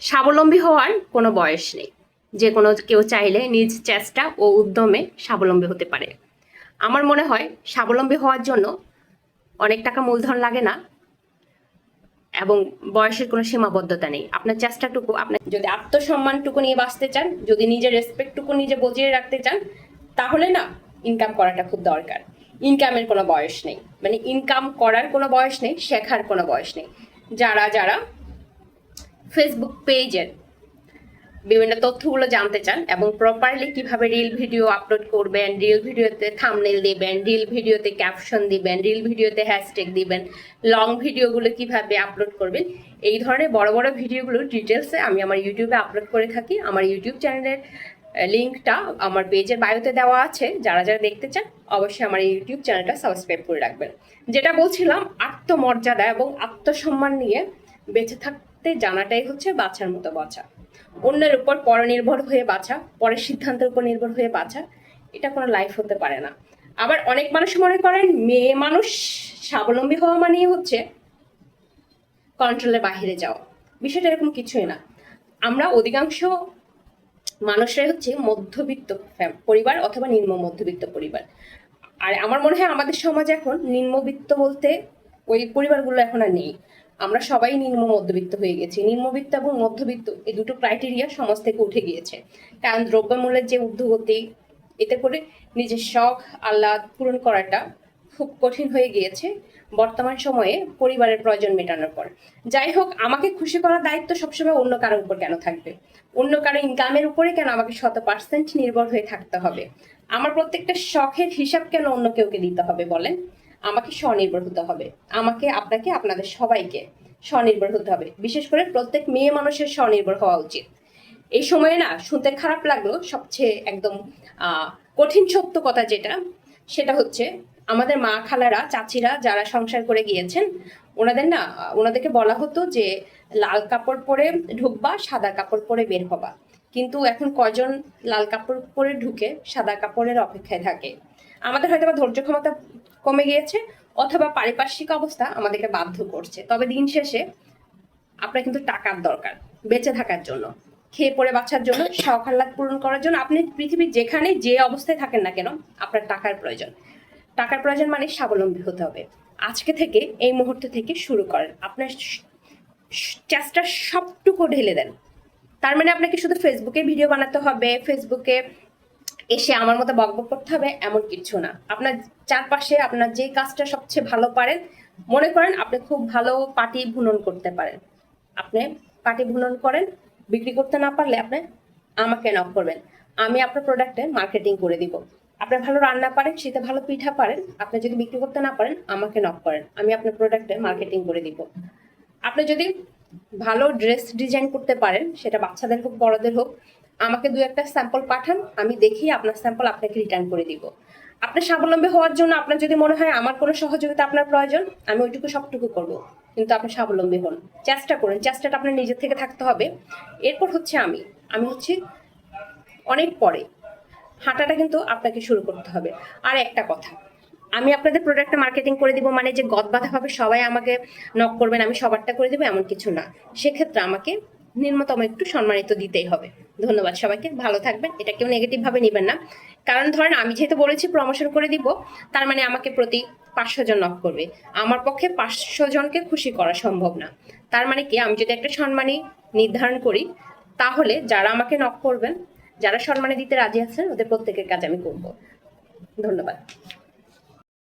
স্বাবলম্বী হওয়ার কোনো বয়স নেই। যে কোনো কেউ চাইলে নিজ চেষ্টা ও উদ্যমে স্বাবলম্বী হতে পারে। আমার মনে হয় স্বাবলম্বী হওয়ার জন্য অনেক টাকা মূলধন লাগে না এবং বয়সের কোনো সীমাবদ্ধতা নেই। আপনার চেষ্টাটুকু, আপনার যদি আত্মসম্মানটুকু নিয়ে বাঁচতে চান, যদি নিজের রেসপেক্টটুকু নিজে বজিয়ে রাখতে চান, তাহলে না ইনকাম করাটা খুব দরকার। ইনকামের কোনো বয়স নেই, মানে ইনকাম করার কোনো বয়স নেই, শেখার কোনো বয়স নেই। যারা যারা ফেসবুক পেজের বিভিন্ন তথ্যগুলো জানতে চান এবং প্রপারলি কিভাবে রিল ভিডিও আপলোড করবেন, রিল ভিডিওতে থাম্বনেল দিবেন, রিল ভিডিওতে ক্যাপশন দিবেন, রিল ভিডিওতে হ্যাশট্যাগ দিবেন, লং ভিডিওগুলো কিভাবে আপলোড করবেন, এই ধরনের বড় বড় ভিডিওগুলো ডিটেলসে আমি আমার ইউটিউবে আপলোড করে থাকি। আমার ইউটিউব চ্যানেলের লিঙ্কটা আমার পেজের বায়োতে দেওয়া আছে। যারা যারা দেখতে চান অবশ্যই আমার ইউটিউব চ্যানেলটা সাবস্ক্রাইব করে রাখবেন। যেটা বলছিলাম, আত্মমর্যাদা এবং আত্মসম্মান নিয়ে বেঁচে থাকতে জানাটাই হচ্ছে বাচ্চার মতো বাঁচা। অন্যের উপর পরনির্ভর হয়ে বাঁচা, পরের সিদ্ধান্তের উপর নির্ভর হয়ে বাঁচা, এটা কোনো লাইফ হতে পারে না। আবার অনেক মানুষ মনে করেন মেয়ে মানুষ স্বাবলম্বী হওয়া মানেই হচ্ছে কন্ট্রোলের বাহিরে যাওয়া। বিষয়টা এরকম কিছুই না। আমরা অধিকাংশ মানুষরাই হচ্ছে মধ্যবিত্ত পরিবার অথবা নিম্ন মধ্যবিত্ত পরিবার। আর আমার মনে হয় আমাদের সমাজে এখন নিম্নবিত্ত বলতে ওই পরিবারগুলো এখন আর নেই। আমরা সবাই নিম্ন মধ্যবিত্ত হয়ে গেছি। নিম্নবিত্ত এবং মধ্যবিত্ত এই দুটো ক্রাইটেরিয়া সমাজ থেকে উঠে গিয়েছে। কারণ দ্রব্যমূল্যের যে ঊর্ধ্বগতি, এতে করে নিজের শখ আহ্লাদ পূরণ করাটা খুব কঠিন হয়ে গিয়েছে বর্তমান সময়ে পরিবারের প্রয়োজন মেটানোর পর। যাই হোক, আমাকে খুশি করার দায়িত্ব সবসময় অন্য কারোর উপর কেন থাকবে? অন্য কারো ইনকামের উপরে কেন আমাকে 100% নির্ভর হয়ে থাকতে হবে? আমার প্রত্যেকটা শখের হিসাব কেন অন্য কেউকে দিতে হবে বলেন? আমাকে স্বনির্ভর হতে হবে। আমাকে, আপনাকে, আপনাদের সবাইকে স্বনির্ভর হতে হবে। বিশেষ করে প্রত্যেক মেয়ে মানুষের স্বনির্ভর হওয়া উচিত। এই সময়ে না শুনতে খারাপ লাগলো, সবচেয়ে একদম কঠিন সত্য কথা যেটা, সেটা হচ্ছে আমাদের মা খালারা চাচিরা যারা সংসার করে গিয়েছেন, ওনাদেরকে বলা হতো যে লাল কাপড় পরে ঢুকবা, সাদা কাপড় পরে বের হবা। কিন্তু এখন কয়জন লাল কাপড় পরে ঢুকে সাদা কাপড়ের অপেক্ষায় থাকে? আমাদের হয়তো বা ধৈর্য ক্ষমতা কমে গিয়েছে, অথবা পারিপার্শ্বিক অবস্থা আমাদেরকে বাধ্য করছে। তবে দিন শেষে আপনার কিন্তু টাকার দরকার বেঁচে থাকার জন্য, খেয়ে পড়ে বাঁচার জন্য, শখ আহ্লাদ পূরণ করার জন্য। আপনি পৃথিবীর যেখানে যে অবস্থায় থাকেন না কেন, আপনার টাকার প্রয়োজন। টাকার প্রয়োজন মানে স্বাবলম্বী হতে হবে। আজকে থেকে, এই মুহূর্ত থেকে শুরু করেন। আপনার চেষ্টা সবটুকু ঢেলে দেন। তার মানে আপনাকে শুধু ফেসবুকে ভিডিও বানাতে হবে, ফেসবুকে এসে আমার মতো বকবক করতে হবে এমন কিছু না। আপনার চারপাশে আপনার যে কাজটা সবচেয়ে ভালো পারেন, মনে করেন আপনি খুব ভালো পাটি বুনন করতে পারেন, আপনি পাটি বুনন করেন। বিক্রি করতে না পারলে আপনি আমাকে নক করবেন, আমি আপনার প্রোডাক্টে মার্কেটিং করে দিব। আপনি ভালো রান্না পারেন, শীতে ভালো পিঠা পারেন, আপনি যদি বিক্রি করতে না পারেন আমাকে নক করেন, আমি আপনার প্রোডাক্টে মার্কেটিং করে দিব। আপনি যদি ভালো ড্রেস ডিজাইন করতে পারেন, সেটা বাচ্চাদের হোক বড়দের হোক, আমাকে 2-1টা স্যাম্পল পাঠান, আমি দেখি আপনার স্যাম্পল আপনাকে রিটার্ন করে দিব। আপনার স্বাবলম্বী হওয়ার জন্য আপনার যদি মনে হয় আমার কোনো সহযোগিতা আপনার প্রয়োজন, আমি ওইটুকু সবটুকু করব। কিন্তু আপনি স্বাবলম্বী হন, চেষ্টা করেন। চেষ্টাটা আপনার নিজের থেকে থাকতে হবে। এরপর হচ্ছে আমি হচ্ছে অনেক পরে। হাঁটাটা কিন্তু আপনাকে শুরু করতে হবে। আর একটা কথা, আমি আপনাদের প্রোডাক্টটা মার্কেটিং করে দিব মানে যে গদবাঁধাভাবে সবাই আমাকে নক করবেন, আমি সবারটা করে দেবো এমন কিছু না। সেক্ষেত্রে আমাকে নিম্নতম একটু সম্মানিত দিতেই হবে। ধন্যবাদ সবাইকে, ভালো থাকবেন। এটা কেউ নেগেটিভ ভাবে নেবেন না। কারণ ধরেন আমি যেহেতু বলেছি প্রমোশন করে দিব, তার মানে আমাকে প্রতি 500 জন নক করবে। আমার পক্ষে 500 জনকে খুশি করা সম্ভব না। তার মানে কি, আমি যদি একটা সম্মানী নির্ধারণ করি, তাহলে যারা আমাকে নক করবেন, যারা সম্মানে দিতে রাজি আছেন, ওদের প্রত্যেকের কাজ আমি করব। ধন্যবাদ।